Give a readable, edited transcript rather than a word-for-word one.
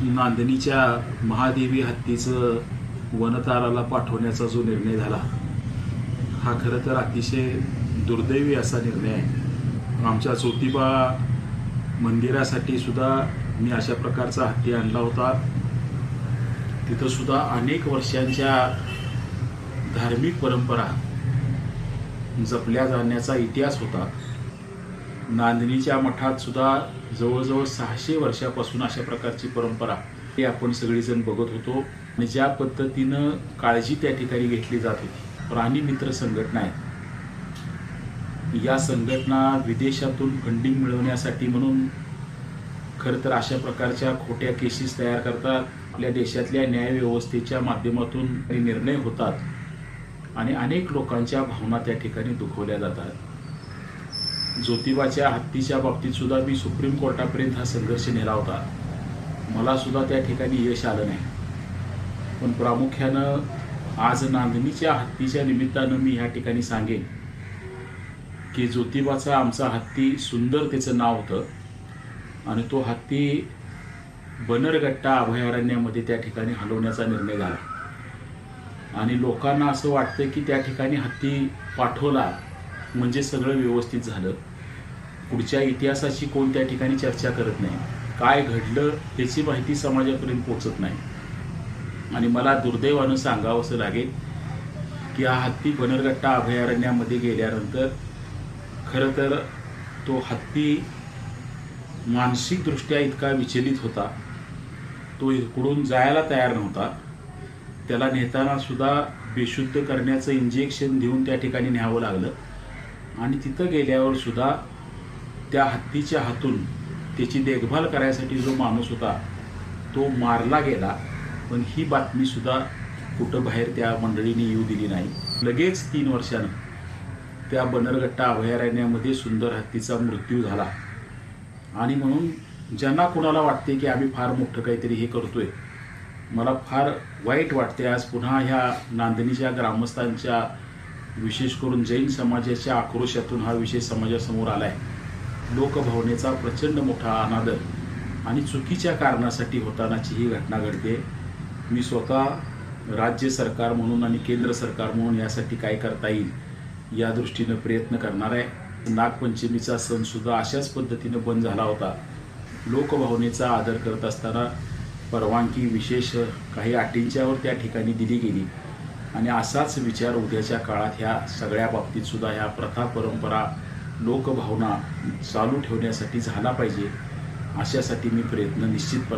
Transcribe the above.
नांदणीच्या महादेवी हत्तीचं वनताराला पाठवण्याचा जो निर्णय झाला हा खरं तर अतिशय दुर्दैवी असा निर्णय आहे। आमच्या ज्योतिबा मंदिरासाठी सुद्धा मी अशा प्रकारचा हत्ती आणला होता। तिथं सुद्धा अनेक वर्षांच्या धार्मिक परंपरा जपल्या जाण्याचा इतिहास होता। नांदणीच्या मठात सुद्धा जवळजवळ 600 वर्षापासून अशा प्रकारची परंपरा ही आपण सगळेजण बघत होतो आणि ज्या पद्धतीनं काळजी त्या ठिकाणी घेतली जात होती। प्राणी मित्र संघटना आहे, या संघटना विदेशातून फंडिंग मिळवण्यासाठी म्हणून खरं तर अशा प्रकारच्या खोट्या केसेस तयार करतात। आपल्या देशातल्या न्यायव्यवस्थेच्या माध्यमातून निर्णय होतात आणि अनेक लोकांच्या भावना त्या ठिकाणी दुखवल्या जातात। ज्योतिबाच्या हत्तीच्या बाबतीत सुद्धा मी सुप्रीम कोर्टापर्यंत हा संघर्ष नेला होता। मला सुद्धा त्या ठिकाणी यश आलं नाही, पण प्रामुख्यानं आज नांदणीच्या हत्तीच्या निमित्तानं मी ह्या ठिकाणी सांगेन की ज्योतिबाचा आमचा हत्ती सुंदर त्याचं नाव होतं आणि तो हत्ती बन्नरघट्टा अभयारण्यामध्ये त्या ठिकाणी हलवण्याचा निर्णय झाला आणि लोकांना असं वाटतं की त्या ठिकाणी हत्ती पाठवला म्हणजे सगळं व्यवस्थित झालं। पुढच्या इतिहासाची कोण त्या ठिकाणी चर्चा करत नाही, काय घडलं त्याची माहिती समाजापर्यंत पोहोचत नाही आणि मला दुर्दैवानं सांगावंसं लागेल की हा हत्ती बन्नरघट्टा अभयारण्यामध्ये गेल्यानंतर खरं तर तो हत्ती मानसिकदृष्ट्या इतका विचलित होता, तो इकडून जायला तयार नव्हता। त्याला नेताना सुद्धा बेशुद्ध करण्याचं इंजेक्शन देऊन त्या ठिकाणी न्यावं लागलं आणि तिथं गेल्यावर सुद्धा त्या हत्तीच्या हातून त्याची देखभाल करायसाठी जो माणूस होता तो मारला गेला, पण ही बातमी सुद्धा कुठं बाहेर त्या मंडळीने येऊ दिली नाही। लगेच 3 वर्षानं त्या बन्नरघट्टा अभयारण्यामध्ये सुंदर हत्तीचा मृत्यू झाला आणि म्हणून ज्यांना कुणाला वाटते की आम्ही फार मोठं काहीतरी हे करतोय, मला फार वाईट वाटते। आज पुन्हा ह्या नांदणीच्या ग्रामस्थांच्या विशेष करून जैन समाजाच्या आक्रोशातून हा विषय समाजासमोर आला आहे। लोकभावनेचा प्रचंड मोठा अनादर आणि चुकीच्या कारणासाठी होतानाची ही घटना घडते। मी स्वतः राज्य सरकार म्हणून आणि केंद्र सरकार म्हणून यासाठी काय करता येईल या दृष्टीनं प्रयत्न करणार आहे। नागपंचमीचा सण सुद्धा अशाच पद्धतीनं बंद झाला होता। लोकभावनेचा आदर करत असताना परवानगी विशेष काही अटींच्यावर त्या ठिकाणी दिली गेली आणि असाच विचार उद्याच्या काळात ह्या सगळ्या बाबतीत सुद्धा ह्या प्रथा परंपरा लोकभावना चालू ठेवण्यासाठी झाला पाहिजे, अशासाठी मी प्रयत्न निश्चितपणे